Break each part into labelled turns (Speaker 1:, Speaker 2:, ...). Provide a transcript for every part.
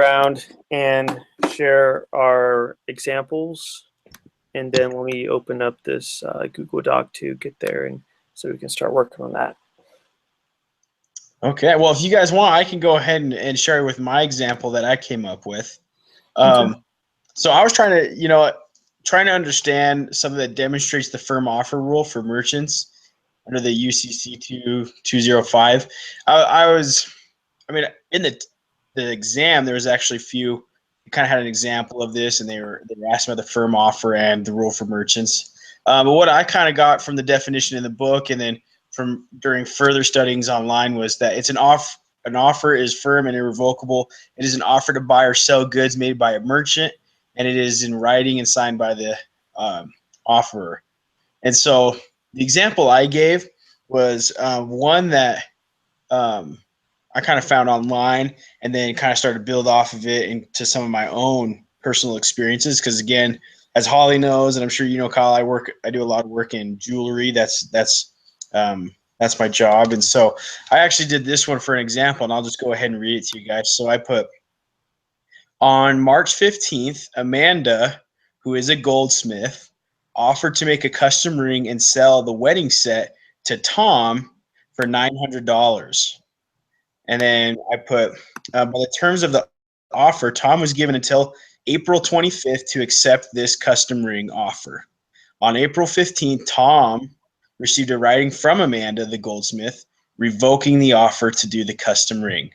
Speaker 1: around and share our examples, and then let me open up this Google Doc to get there, and so we can start working on that.
Speaker 2: Okay, well, if you guys want, I can go ahead and share with my example that I came up with. So I was trying to understand something that demonstrates the firm offer rule for merchants under the UCC 205. In the exam, there was actually a few. We kind of had an example of this, and they were asking about the firm offer and the rule for merchants. But what I kind of got from the definition in the book, and then from during further studyings online, was that it's an offer is firm and irrevocable. It is an offer to buy or sell goods made by a merchant, and it is in writing and signed by the offerer. And so the example I gave was one that I kind of found online, and then kind of started to build off of it into some of my own personal experiences. Because again, as Holly knows, and I'm sure you know, Kyle, I do a lot of work in jewelry. That's my job. And so I actually did this one for an example, and I'll just go ahead and read it to you guys. So I put, on March 15th, Amanda, who is a goldsmith, offered to make a custom ring and sell the wedding set to Tom for $900. And then I put, by the terms of the offer, Tom was given until April 25th to accept this custom ring offer. On April 15th, Tom received a writing from Amanda, the goldsmith, revoking the offer to do the custom ring.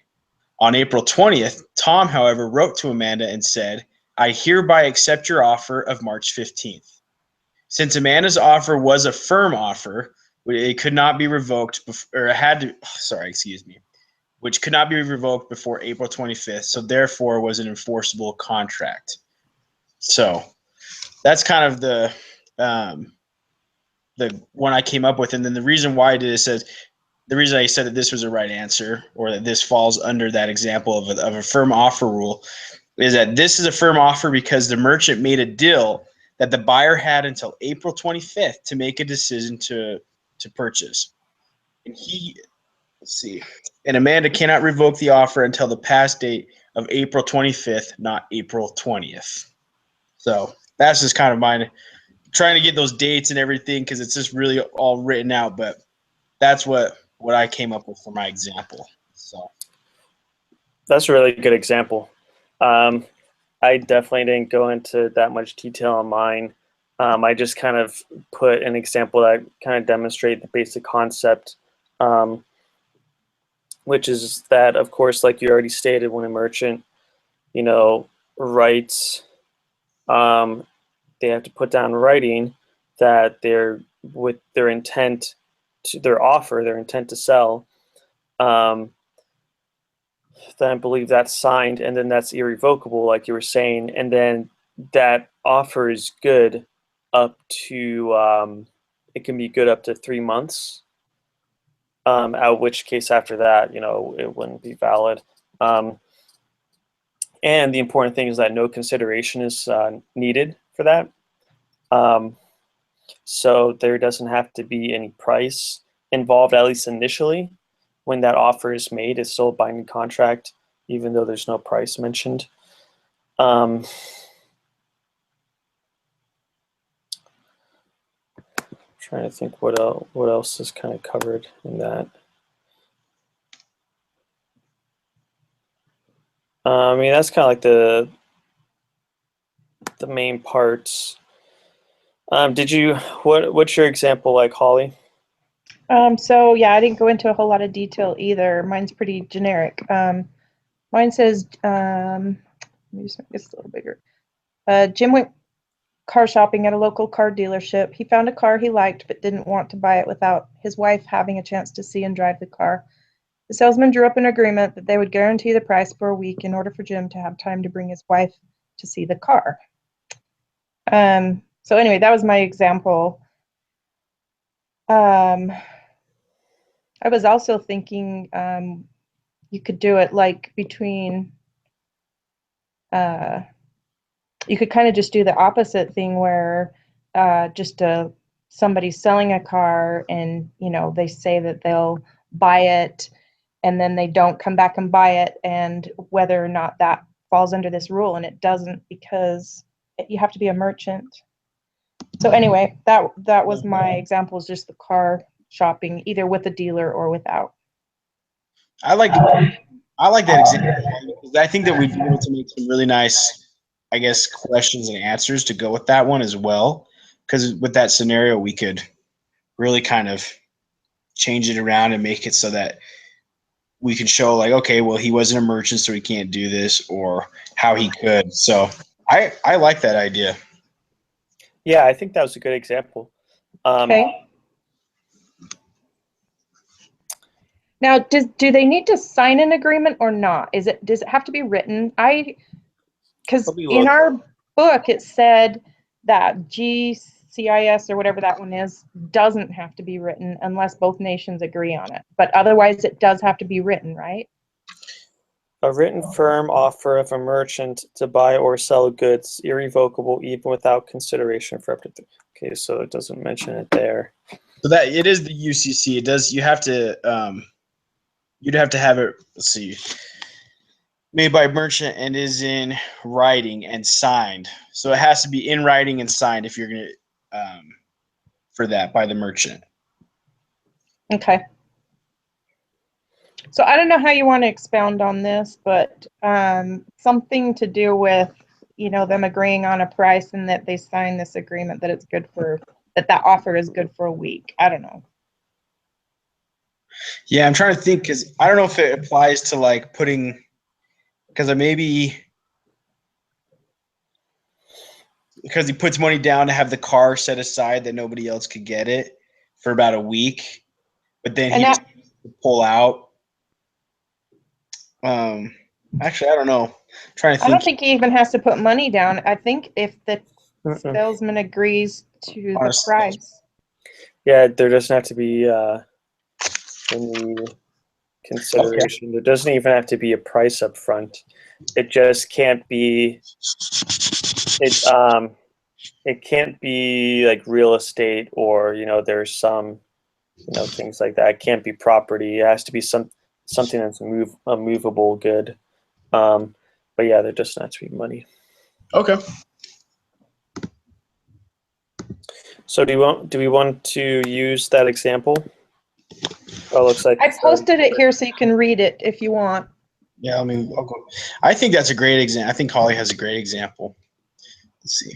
Speaker 2: On April 20th, Tom, however, wrote to Amanda and said, I hereby accept your offer of March 15th. Since Amanda's offer was a firm offer, it could not be revoked, which could not be revoked before April 25th, so therefore was an enforceable contract. So that's kind of the one I came up with. And then the reason why I did it says, the reason I said that this was a right answer, or that this falls under that example of a firm offer rule, is that this is a firm offer because the merchant made a deal that the buyer had until April 25th to make a decision to purchase. And Amanda cannot revoke the offer until the pass date of April 25th, not April 20th. So that's just kind of mine, trying to get those dates and everything, because it's just really all written out. But that's what I came up with for my example. So
Speaker 1: that's a really good example. I definitely didn't go into that much detail on mine. I just kind of put an example that kind of demonstrate the basic concept, which is that, of course, like you already stated, when a merchant, writes, they have to put down in writing that they're with their intent to their offer, their intent to sell. Then I believe that's signed, and then that's irrevocable, like you were saying, and then that offer is good up to it can be good up to 3 months. At which case after that, it wouldn't be valid. And the important thing is that no consideration is needed for that. So there doesn't have to be any price involved, at least initially. When that offer is made, it's still a binding contract, even though there's no price mentioned. Trying to think what else is kind of covered in that. That's kind of like the main parts. What's your example like, Holly?
Speaker 3: So yeah, I didn't go into a whole lot of detail either. Mine's pretty generic. Mine says, let me just make this a little bigger. Jim went car shopping at a local car dealership. He found a car he liked but didn't want to buy it without his wife having a chance to see and drive the car. The salesman drew up an agreement that they would guarantee the price for a week in order for Jim to have time to bring his wife to see the car. So anyway, that was my example. I was also thinking you could do it like between, you could kind of just do the opposite thing where somebody's selling a car and, they say that they'll buy it and then they don't come back and buy it, and whether or not that falls under this rule, and it doesn't because you have to be a merchant. So anyway, that was my example, is just the car shopping, either with a dealer or without.
Speaker 2: I like that example because I think that we'd be able to make some really nice, I guess, questions and answers to go with that one as well. Because with that scenario, we could really kind of change it around and make it so that we can show like, okay, well, he wasn't a merchant, so he can't do this, or how he could. So I like that idea.
Speaker 1: Yeah, I think that was a good example.
Speaker 3: Okay. Now, do they need to sign an agreement or not? Does it have to be written? Because in our book it said that GCIS or whatever that one is doesn't have to be written unless both nations agree on it. But otherwise, it does have to be written, right?
Speaker 1: A written firm offer of a merchant to buy or sell goods, irrevocable, even without consideration for up to okay, so it doesn't mention it there.
Speaker 2: So that it is the UCC. It does. You have to. You'd have to have it. Let's see. Made by merchant and is in writing and signed. So it has to be in writing and signed if you're gonna for that by the merchant.
Speaker 3: Okay. So I don't know how you want to expound on this, but something to do with, them agreeing on a price and that they sign this agreement that it's good for, that offer is good for a week. I don't know.
Speaker 2: Yeah, I'm trying to think because I don't know if it applies to like putting, because because he puts money down to have the car set aside that nobody else could get it for about a week, but then he just pull out. Actually, I don't know. I'm trying to think.
Speaker 3: I don't think he even has to put money down. I think if the salesman agrees to the price.
Speaker 1: Yeah, there doesn't have to be any consideration. Okay. There doesn't even have to be a price up front. It just can't be. It can't be like real estate or there's some things like that. It can't be property. It has to be something that's a movable good. But yeah, there doesn't have to be money.
Speaker 2: Okay.
Speaker 1: So do we want to use that example? Oh, looks like
Speaker 3: I posted it here so you can read it if you want.
Speaker 2: Yeah, I'll go. I think that's a great example. I think Holly has a great example. Let's see.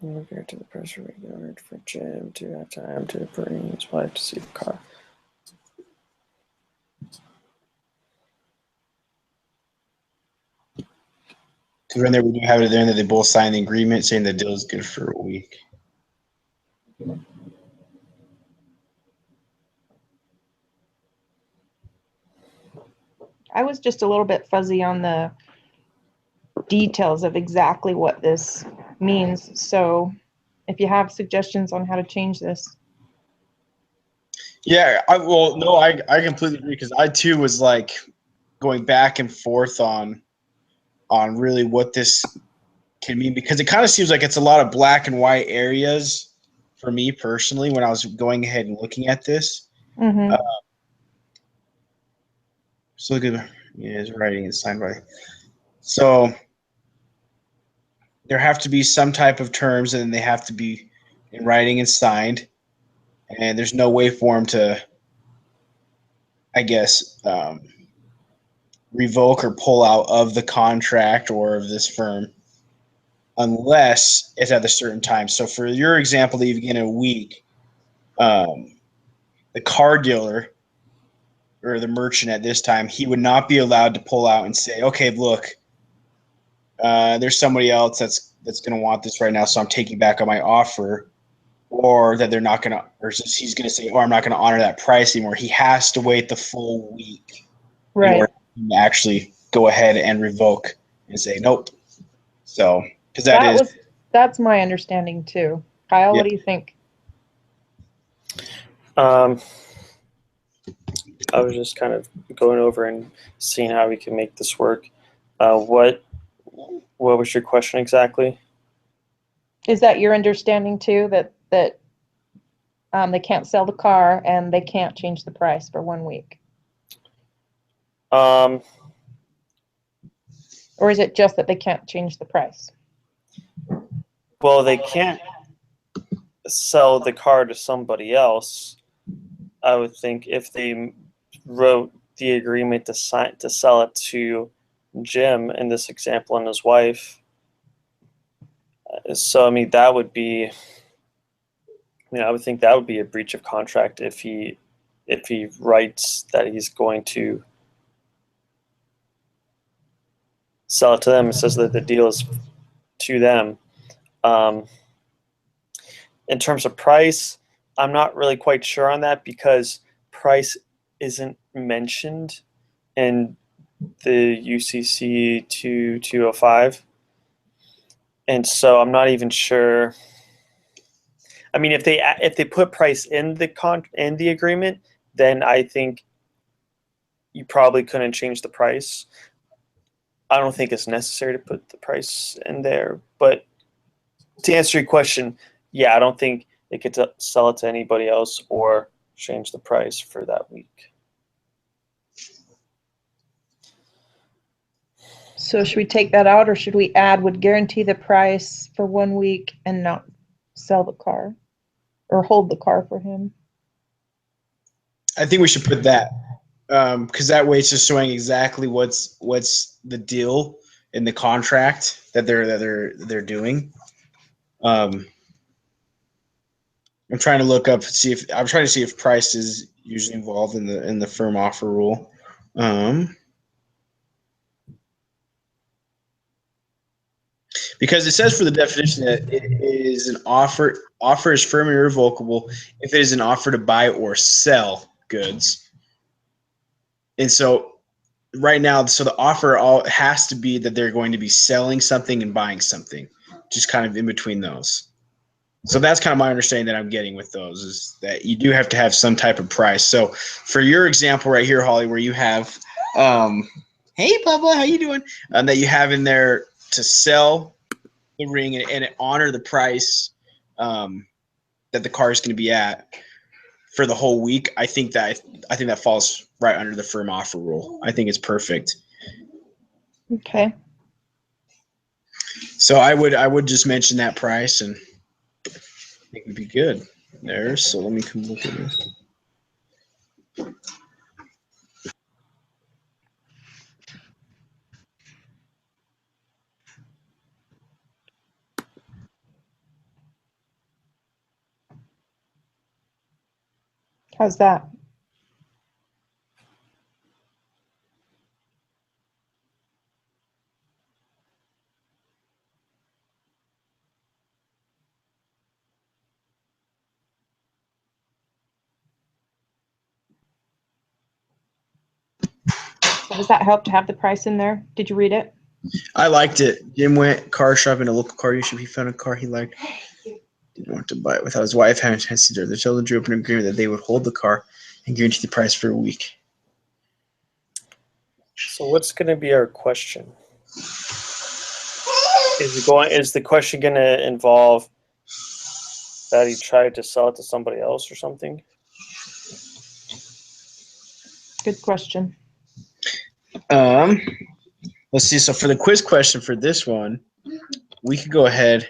Speaker 1: Compared to the pressure required for Jim to have time to bring his wife to see the car.
Speaker 2: Because when we do have it there that they both sign the agreement saying the deal is good for a week.
Speaker 3: I was just a little bit fuzzy on the details of exactly what this means. So if you have suggestions on how to change this.
Speaker 2: Yeah, I completely agree because I too was like going back and forth on really what this can mean because it kind of seems like it's a lot of black and white areas for me personally when I was going ahead and looking at this.
Speaker 3: Mm-hmm.
Speaker 2: So look at his writing is signed by. So there have to be some type of terms and they have to be in writing and signed. And there's no way for him to, I guess, revoke or pull out of the contract or of this firm unless it's at a certain time. So for your example that you've given a week, the car dealer or the merchant at this time, he would not be allowed to pull out and say, okay, look, there's somebody else that's going to want this right now, so I'm taking back on my offer. Or that they're not going to, or he's going to say, I'm not going to honor that price anymore. He has to wait the full week
Speaker 3: right.
Speaker 2: in order to actually go ahead and revoke and say, nope. So, because
Speaker 3: that's my understanding too. Kyle, what do you think?
Speaker 1: I was just kind of going over and seeing how we can make this work. What was your question exactly?
Speaker 3: Is that your understanding too? That They can't sell the car, and they can't change the price for 1 week.
Speaker 1: Um,
Speaker 3: Or is it just that they can't change the price?
Speaker 1: well, they can't sell the car to somebody else. I would think if they wrote the agreement to sell it to Jim in this example and his wife. So I mean that would be. I would think that would be a breach of contract if he writes that he's going to sell it to them and says that the deal is to them. Um, in terms of price, I'm not really quite sure on that because price isn't mentioned in the UCC 2205. And so I'm not even sure. I mean, if they put price in the agreement, then I think you probably couldn't change the price. I don't think it's necessary to put the price in there. But to answer your question, yeah, I don't think they could sell it to anybody else or change the price for that week.
Speaker 3: So should we take that out, or should we add would guarantee the price for 1 week and not sell the car or hold the car for him?
Speaker 2: I think we should put that because that way it's just showing exactly what's the deal in the contract that they're doing. I'm trying to look up I'm trying to see if price is usually involved in the firm offer rule. Because it says for the definition that it is an offer is firm and irrevocable if it is an offer to buy or sell goods. And so right now, so the offer all has to be that they're going to be selling something and buying something, just kind of in between those. So that's kind of my understanding that I'm getting with those is that you do have to have some type of price. So for your example right here, Holly, where you have, hey, Bubba, how you doing? That you have in there to sell the ring and honor the price that the car is going to be at for the whole week. I think that falls right under the firm offer rule. I think it's perfect.
Speaker 3: Okay.
Speaker 2: So I would just mention that price and I think it'd be good there. So let me come look at this.
Speaker 3: How's that? So does that help to have the price in there? Did you read it?
Speaker 2: I liked it. Jim went car shopping at a local car dealership. He found a car he liked. Didn't want to buy it without his wife having a chance to do it. The children drew up an agreement that they would hold the car and guarantee the price for a week.
Speaker 1: So what's going to be our question? Is the question going to involve that he tried to sell it to somebody else or something?
Speaker 3: Good question.
Speaker 2: Let's see. So for the quiz question for this one, we could go ahead.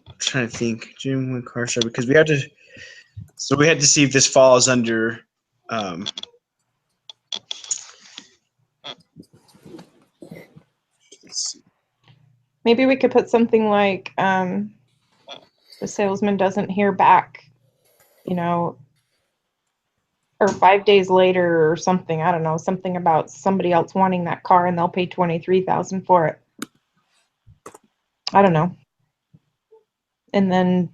Speaker 2: I'm trying to think. Jim went car shopping because we had to. So we had to see if this falls under. Let's see.
Speaker 3: Maybe we could put something like the salesman doesn't hear back, or 5 days later or something. I don't know, something about somebody else wanting that car and they'll pay $23,000 for it. I don't know. And then,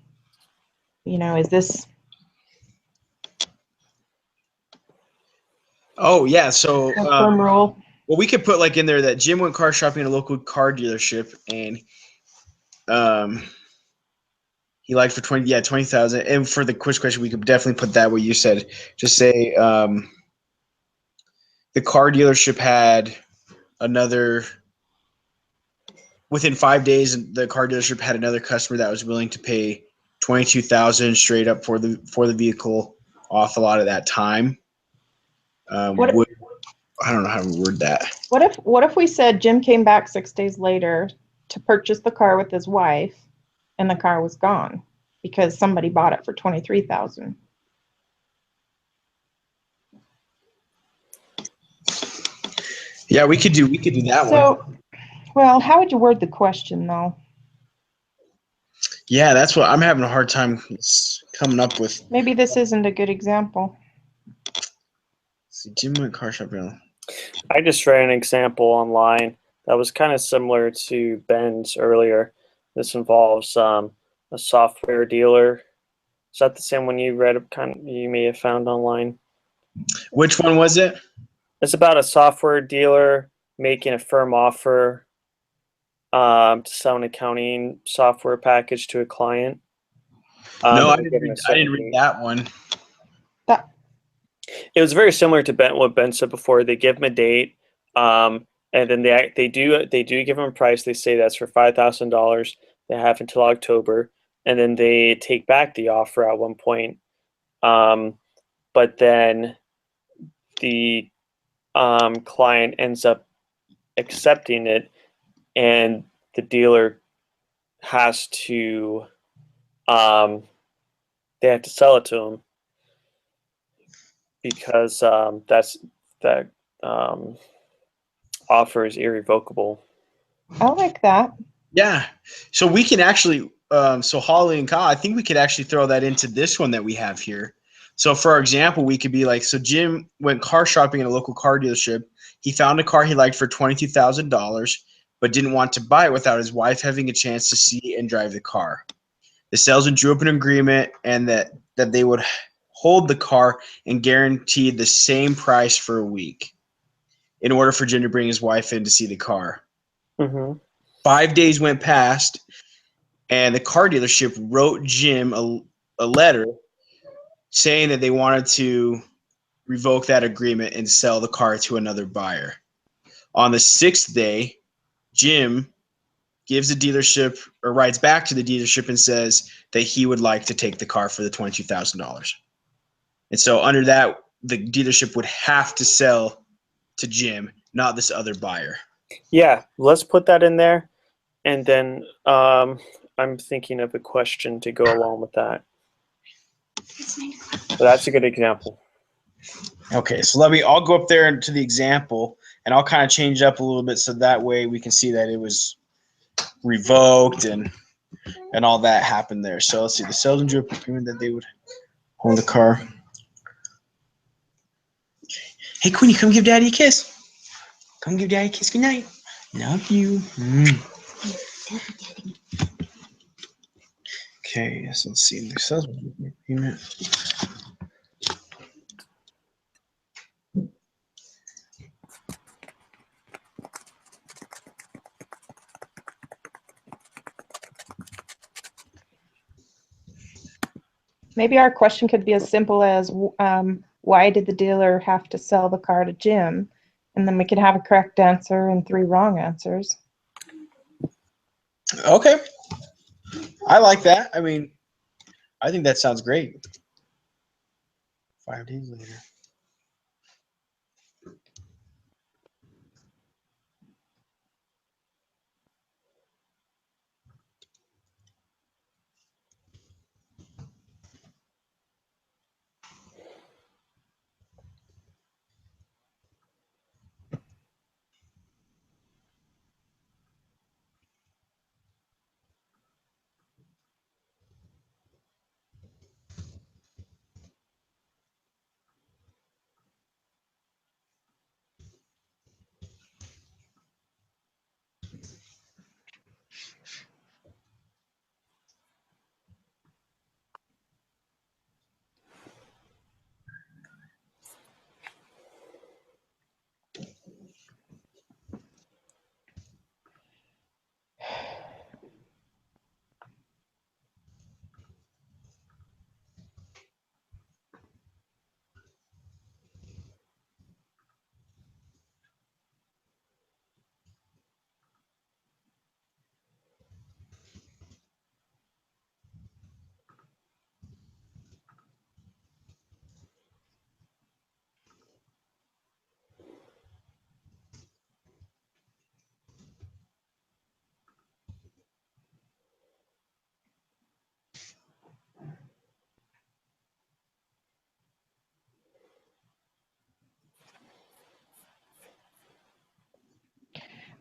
Speaker 3: is this?
Speaker 2: Oh yeah, so
Speaker 3: a firm rule?
Speaker 2: Well, we could put like in there that Jim went car shopping at a local car dealership and he liked for 20,000. And for the quiz question, we could definitely put that what you said. Just say the car dealership had another within 5 days, the car dealership had another customer that was willing to pay $22,000 straight up for the vehicle off a lot of that time.
Speaker 3: What
Speaker 2: I don't know how to word that.
Speaker 3: what if we said Jim came back 6 days later to purchase the car with his wife, and the car was gone because somebody bought it for 23,000?
Speaker 2: Yeah, we could do that one.
Speaker 3: So, well, how would you word the question though?
Speaker 2: Yeah, that's what I'm having a hard time coming up with.
Speaker 3: Maybe this isn't a good example.
Speaker 2: See, Jim went car shopping.
Speaker 1: I just read an example online that was kind of similar to Ben's earlier. This involves a software dealer. Is that the same one you read? You may have found online.
Speaker 2: Which one was it?
Speaker 1: It's about a software dealer making a firm offer to sell an accounting software package to a client.
Speaker 2: No, I
Speaker 1: and
Speaker 2: didn't read that one.
Speaker 3: That
Speaker 1: It was very similar to what Ben said before. They give him a date, and then they do give him a price. They say that's for $5,000. They have until October, and then they take back the offer at one point. But then the client ends up accepting it, and the dealer has to they have to sell it to him because that um, offer is irrevocable.
Speaker 3: I like that.
Speaker 2: Yeah. So we can actually, so Holly and Kyle, I think we could actually throw that into this one that we have here. So for example, we could be like, so Jim went car shopping at a local car dealership. He found a car he liked for $22,000, but didn't want to buy it without his wife having a chance to see and drive the car. The salesman drew up an agreement and that they would hold the car and guaranteed the same price for a week in order for Jim to bring his wife in to see the car.
Speaker 1: Mm-hmm.
Speaker 2: 5 days went past, and the car dealership wrote Jim a letter saying that they wanted to revoke that agreement and sell the car to another buyer. On the sixth day, Jim gives the dealership or writes back to the dealership and says that he would like to take the car for the $22,000. And so under that, the dealership would have to sell to Jim, not this other buyer.
Speaker 1: Yeah, let's put that in there, and then I'm thinking of a question to go along with that. So that's a good example.
Speaker 2: Okay, so I'll go up there to the example, and I'll kind of change it up a little bit so that way we can see that it was revoked and all that happened there. So let's see, the salesman drew up agreement that they would hold the car. Hey, Queenie, come give Daddy a kiss. Come give Daddy a kiss. Good night. Love you. Okay, so let's see. The salesman agreement.
Speaker 3: Maybe our question could be as simple as, why did the dealer have to sell the car to Jim? And then we could have a correct answer and 3 wrong answers.
Speaker 2: Okay, I like that. I mean, I think that sounds great. 5 days later.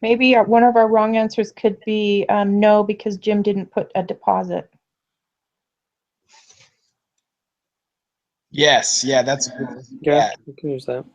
Speaker 3: Maybe one of our wrong answers could be no, because Jim didn't put a deposit.
Speaker 2: Yes, yeah, that's good.
Speaker 1: Yeah, you can use that.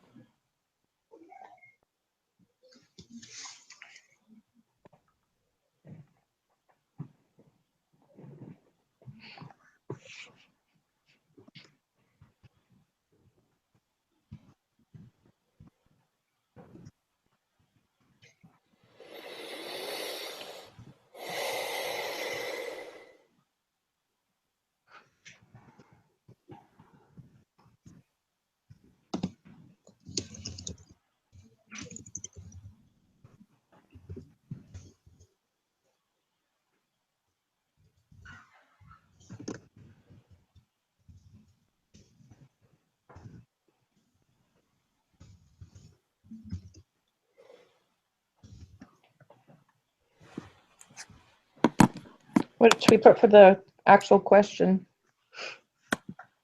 Speaker 3: What should we put for the actual question?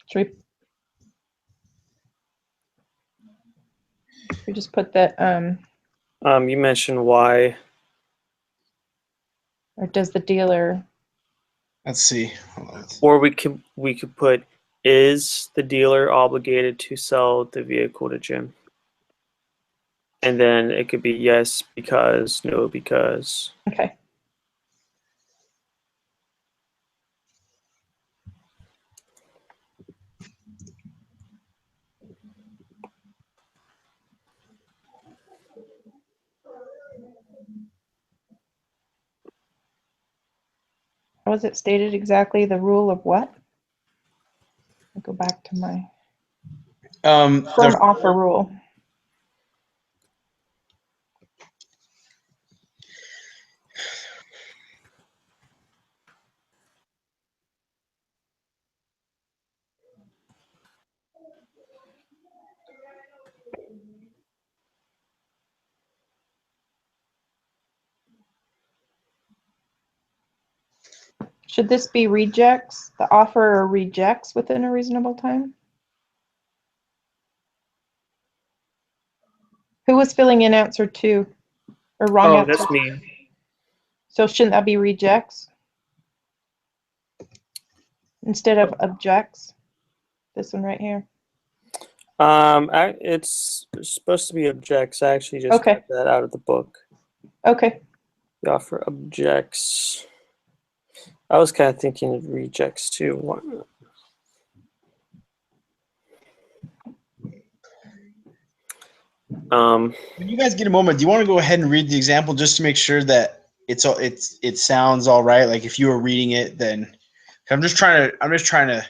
Speaker 3: Should we just put that,
Speaker 1: You mentioned why.
Speaker 3: or does the dealer?
Speaker 2: Let's see.
Speaker 1: Or we could put, is the dealer obligated to sell the vehicle to Jim? And then it could be yes because, no because.
Speaker 3: Okay. How was it stated exactly? The rule of what? I'll go back to my firm offer rule. Should this be rejects? The offer rejects within a reasonable time? Who was filling in answer 2 or wrong
Speaker 1: Oh,
Speaker 3: answer?
Speaker 1: that's me.
Speaker 3: So shouldn't that be rejects instead of objects? This one right here.
Speaker 1: It's supposed to be objects. I actually just
Speaker 3: Okay.
Speaker 1: got that out of the book.
Speaker 3: Okay.
Speaker 1: The offer objects. I was kind of thinking of rejects too.
Speaker 2: When you guys get a moment, do you want to go ahead and read the example just to make sure that it sounds all right? Like if you were reading it, then I'm just trying to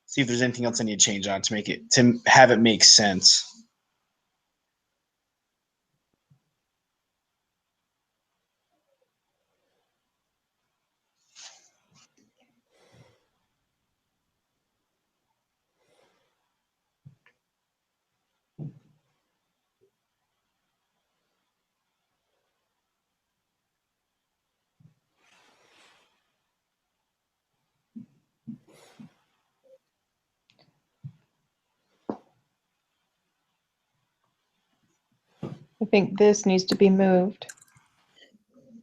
Speaker 2: see if there's anything else I need to change on to have it make sense.
Speaker 3: I think this needs to be moved.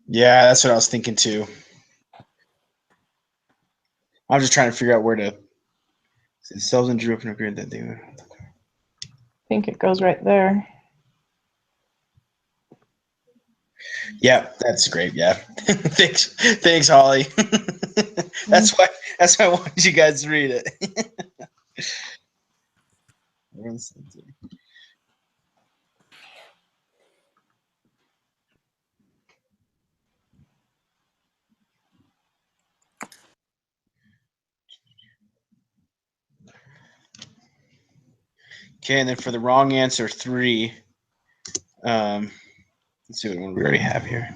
Speaker 2: Yeah, that's what I was thinking too. I'm just trying to figure out where to. Sales and drew up an agreement that they would.
Speaker 3: I think it goes right there.
Speaker 2: Yeah, that's great. Yeah, thanks, Holly. That's why I wanted you guys to read it. Okay, and then for the wrong answer 3, let's see what one we already have here.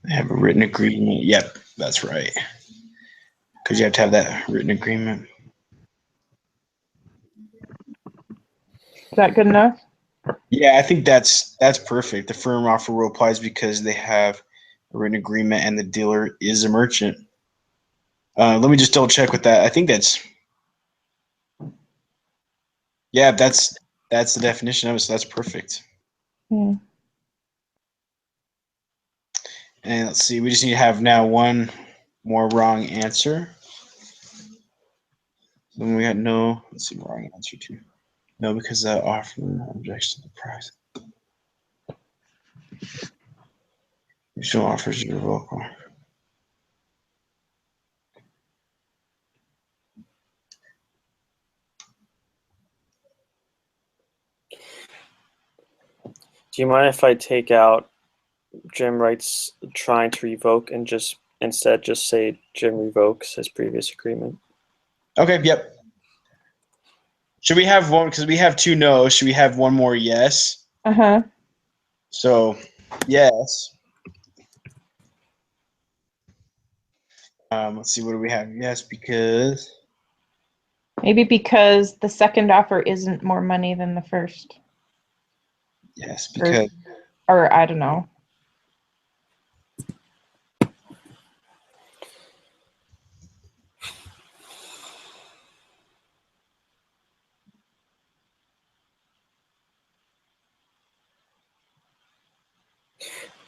Speaker 2: I have a written agreement. Yep, that's right. Because you have to have that written agreement.
Speaker 3: Is that good enough?
Speaker 2: Yeah, I think that's perfect. The firm offer rule applies because they have a written agreement and the dealer is a merchant. Let me just double check with that. I think that's that's the definition of it. So that's perfect.
Speaker 3: Hmm.
Speaker 2: And let's see, we just need to have now one more wrong answer. Then we got no. Let's see, wrong answer too. No, because that offer objects to the price. Additional offers are revocable.
Speaker 1: Do you mind if I take out Jim writes trying to revoke and just instead just say Jim revokes his previous agreement?
Speaker 2: Okay, yep. Should we have one, because we have two no's, should we have one more yes?
Speaker 3: Uh-huh.
Speaker 2: So, yes. Let's see, what do we have? Yes, because.
Speaker 3: Maybe because the second offer isn't more money than the first.
Speaker 2: Yes, because.
Speaker 3: Or I don't know.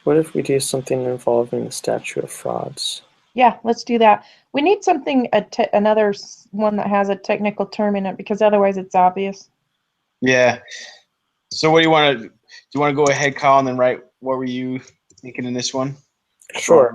Speaker 1: What if we do something involving the statute of frauds?
Speaker 3: Yeah, let's do that. We need something, another one that has a technical term in it, because otherwise it's obvious.
Speaker 2: Yeah. So, what do you want to. Do you want to go ahead, Kyle, and then write what were you thinking in this one?
Speaker 1: Sure.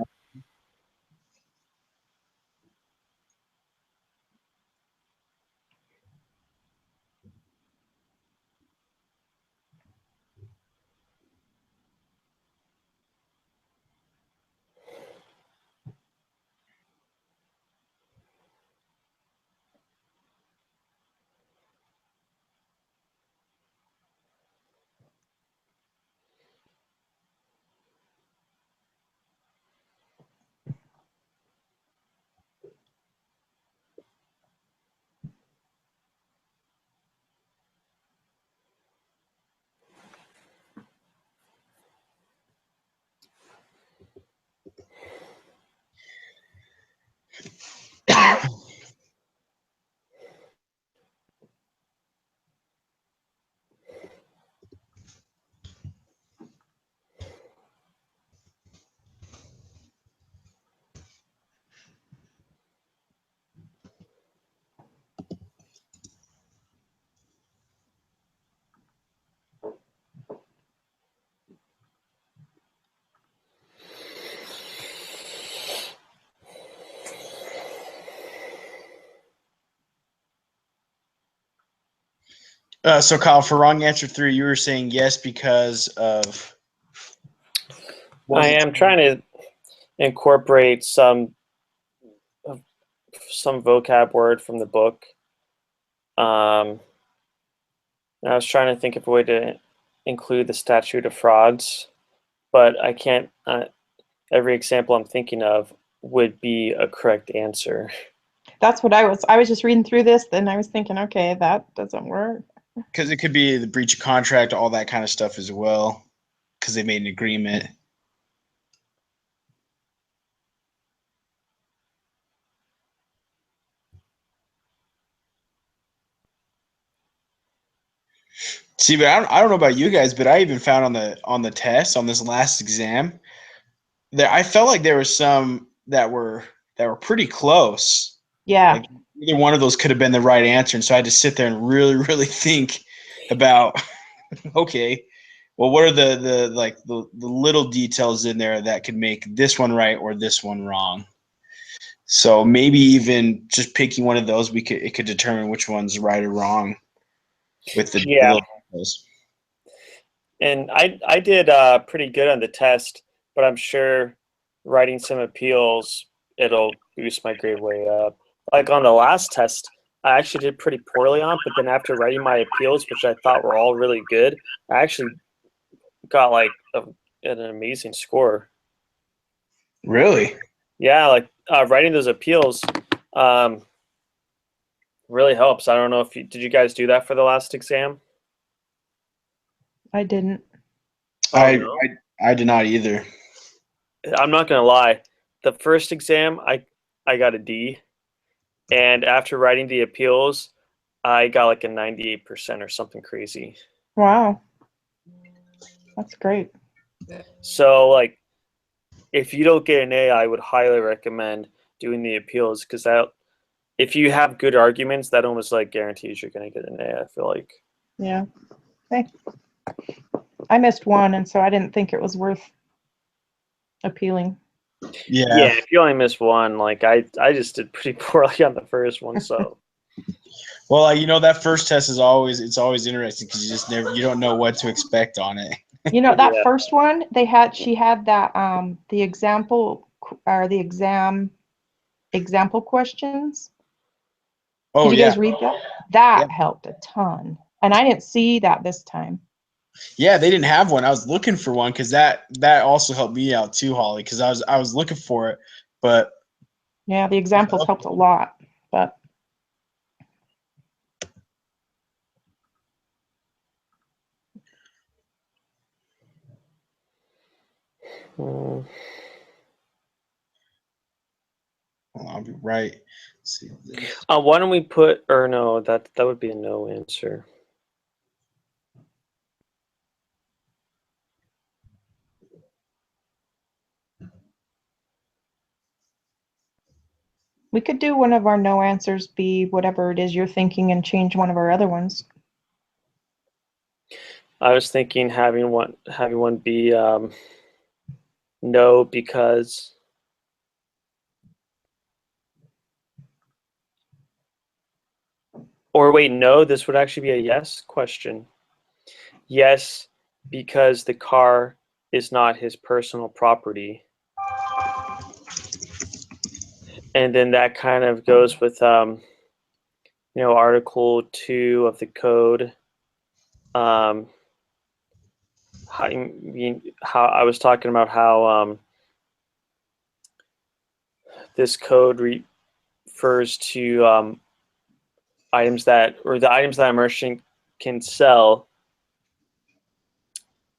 Speaker 2: So, Kyle, for wrong answer 3, you were saying yes because of.
Speaker 1: I am trying to incorporate some vocab word from the book. I was trying to think of a way to include the statute of frauds, but I can't. Every example I'm thinking of would be a correct answer.
Speaker 3: That's what I was just reading through this, then I was thinking, okay, that doesn't work.
Speaker 2: Because it could be the breach of contract, all that kind of stuff as well, because they made an agreement. See, but I don't know about you guys, but I even found on the test on this last exam that I felt like there were some that were pretty close.
Speaker 3: Yeah.
Speaker 2: Like either one of those could have been the right answer, and so I had to sit there and really, really think about okay, well, what are the little details in there that could make this one right or this one wrong? So maybe even just picking one of those, it could determine which one's right or wrong with the little details.
Speaker 1: And I did pretty good on the test, but I'm sure writing some appeals, it'll boost my grade way up. Like on the last test, I actually did pretty poorly on, but then after writing my appeals, which I thought were all really good, I actually got like an amazing score.
Speaker 2: Really?
Speaker 1: Yeah, like writing those appeals um, really helps. I don't know if did you guys do that for the last exam?
Speaker 3: I didn't.
Speaker 1: Oh
Speaker 2: I,
Speaker 1: no.
Speaker 2: I did not either.
Speaker 1: I'm not gonna lie. The first exam, I got a D, and after writing the appeals, I got like a 98% or something crazy.
Speaker 3: Wow, that's great.
Speaker 1: So like, if you don't get an A, I would highly recommend doing the appeals because that if you have good arguments, that almost like guarantees you're gonna get an A. I feel like.
Speaker 3: Yeah. Hey, I missed one, and so I didn't think it was worth appealing.
Speaker 2: Yeah.
Speaker 1: Yeah, if you only miss one, like I just did pretty poorly on the first one, so.
Speaker 2: Well, you know, that first test is always interesting because you don't know what to expect on it.
Speaker 3: You know, that
Speaker 1: Yeah.
Speaker 3: first one, she had that, the example, or the example questions.
Speaker 2: Oh
Speaker 3: Did you
Speaker 2: yeah,
Speaker 3: guys read that?
Speaker 2: yeah,
Speaker 3: That helped a ton. And I didn't see that this time.
Speaker 2: yeah. They didn't have one. I was looking for one because that also helped me out too, Holly. Because I was looking for it, but
Speaker 3: Yeah, the examples helped a lot, but
Speaker 1: Hmm.
Speaker 2: I'll be right. Let's see this.
Speaker 1: Why don't we put or no? That would be a no answer.
Speaker 3: we could do one of our no answers be whatever it is you're thinking and change one of our other ones.
Speaker 1: I was thinking having one be no because, or wait, no, this would actually be a yes question. Yes, because the car is not his personal property. And then that kind of goes with Article 2 of the code. How I was talking about how this code refers to items that, or the items that a merchant can sell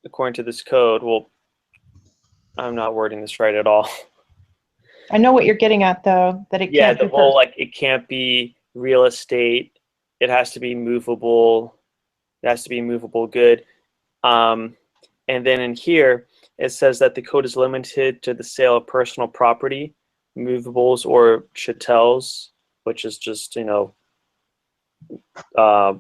Speaker 1: according to this code. Well, I'm not wording this right at all.
Speaker 3: I know what you're getting at, though, that it
Speaker 1: Yeah,
Speaker 3: can't
Speaker 1: the
Speaker 3: be
Speaker 1: whole like it can't be real estate. It has to be movable. It has to be movable good. Um, and then in here, it says that the code is limited to the sale of personal property, movables, or chattels, which is just uh,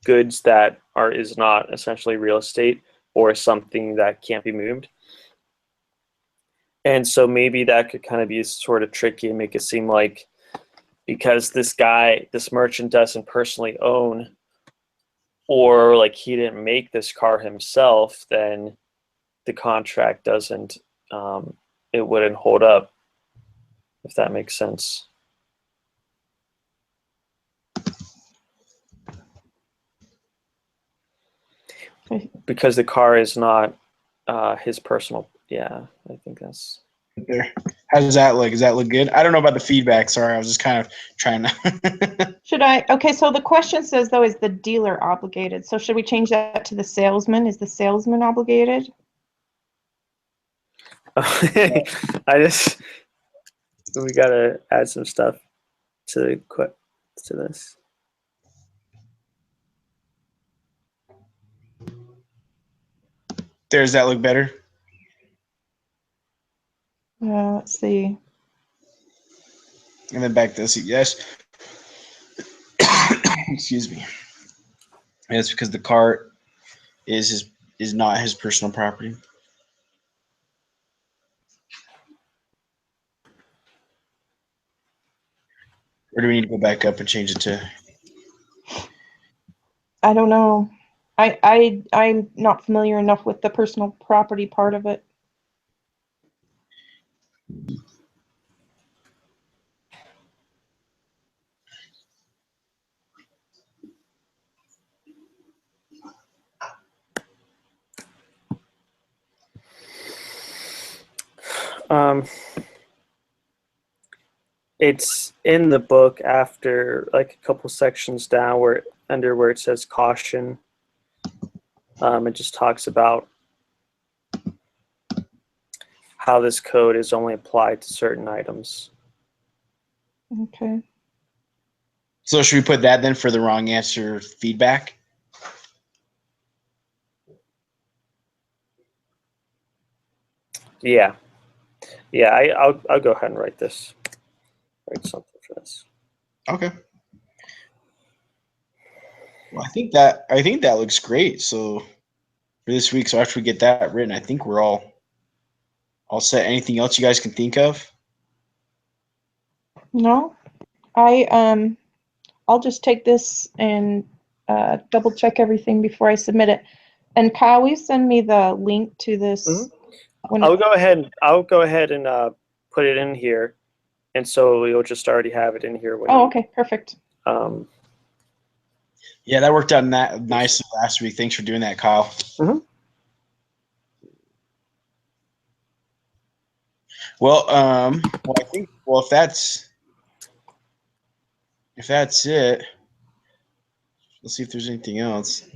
Speaker 1: goods that is not essentially real estate or something that can't be moved. And so maybe that could kind of be sort of tricky and make it seem like because this merchant doesn't personally own or like he didn't make this car himself, then the contract doesn't, it wouldn't hold up, if that makes sense. Because the car is not his personal. Yeah, I think that's.
Speaker 2: There. How does that look? Does that look good? I don't know about the feedback. Sorry, I was just kind of trying to.
Speaker 3: Should I? Okay, so the question says, though, is the dealer obligated? So should we change that to the salesman? Is the salesman obligated?
Speaker 1: We gotta add some stuff to this.
Speaker 2: Does that look better?
Speaker 3: Let's see.
Speaker 2: And then back to yes. Excuse me. And it's because the car is not his personal property. Or do we need to go back up and change it to?
Speaker 3: I don't know. I'm not familiar enough with the personal property part of it.
Speaker 1: Um, it's in the book after like a couple sections down where it says caution. It just talks about how this code is only applied to certain items.
Speaker 3: Okay.
Speaker 2: So should we put that then for the wrong answer feedback?
Speaker 1: Yeah, yeah. I'll go ahead and write this. Write something for this.
Speaker 2: Okay. Well, I think that looks great. So for this week, so after we get that written, I think we're all set. Anything else you guys can think of?
Speaker 3: No, I'll just take this and double check everything before I submit it. And Kyle, will you send me the link to this?
Speaker 1: Mm-hmm. I'll go ahead and put it in here, and so you'll just already have it in here.
Speaker 3: Okay, perfect.
Speaker 2: Yeah, that worked out nicely last week. Thanks for doing that, Kyle.
Speaker 1: Mm-hmm.
Speaker 2: Well, I think if that's it, let's see if there's anything else.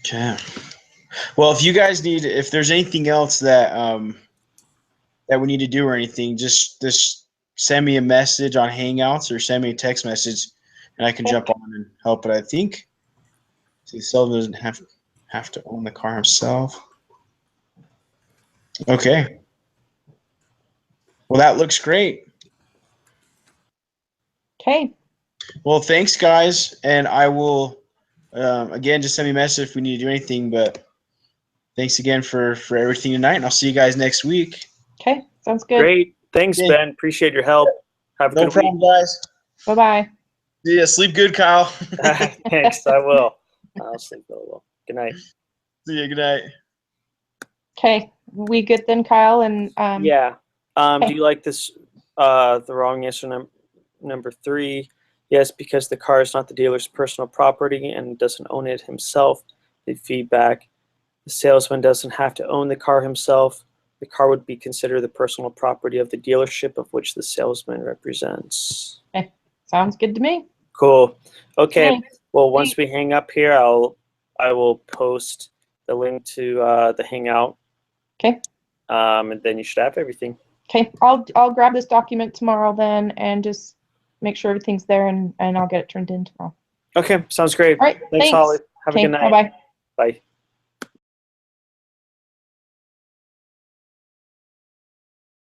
Speaker 2: Okay. Well, if there's anything else that that we need to do or anything, just send me a message on Hangouts or send me a text message, and I can jump on and help. But I think Sullivan doesn't have to own the car himself. Okay. Well, that looks great.
Speaker 3: Okay.
Speaker 2: Well, thanks, guys, and I will again just send me a message if we need to do anything. But thanks again for everything tonight, and I'll see you guys next week.
Speaker 3: Okay, sounds good.
Speaker 1: Great. Thanks,
Speaker 2: Okay.
Speaker 1: Ben. Appreciate your help. Have a
Speaker 2: No
Speaker 1: good
Speaker 2: problem,
Speaker 1: week.
Speaker 2: guys.
Speaker 3: Bye-bye.
Speaker 2: See ya. Sleep good, Kyle.
Speaker 1: Thanks. I will. I'll sleep really well. Good night.
Speaker 2: See ya. Good night.
Speaker 3: Okay, we good then, Kyle? And
Speaker 1: Yeah.
Speaker 3: okay.
Speaker 1: Do you like this? The wrong answer number 3. Yes, because the car is not the dealer's personal property and doesn't own it himself. The feedback: the salesman doesn't have to own the car himself. The car would be considered the personal property of the dealership of which the salesman represents.
Speaker 3: Okay. Sounds good to me.
Speaker 1: Cool. Okay.
Speaker 3: Okay.
Speaker 1: Well, once we hang up here, I will post the link to the Hangout.
Speaker 3: Okay.
Speaker 1: And then you should have everything.
Speaker 3: Okay, I'll grab this document tomorrow then and just make sure everything's there, and I'll get it turned in tomorrow.
Speaker 1: Okay, sounds great.
Speaker 3: All right,
Speaker 1: Thanks, Holly. Have a good night.
Speaker 3: Bye-bye.
Speaker 1: Bye.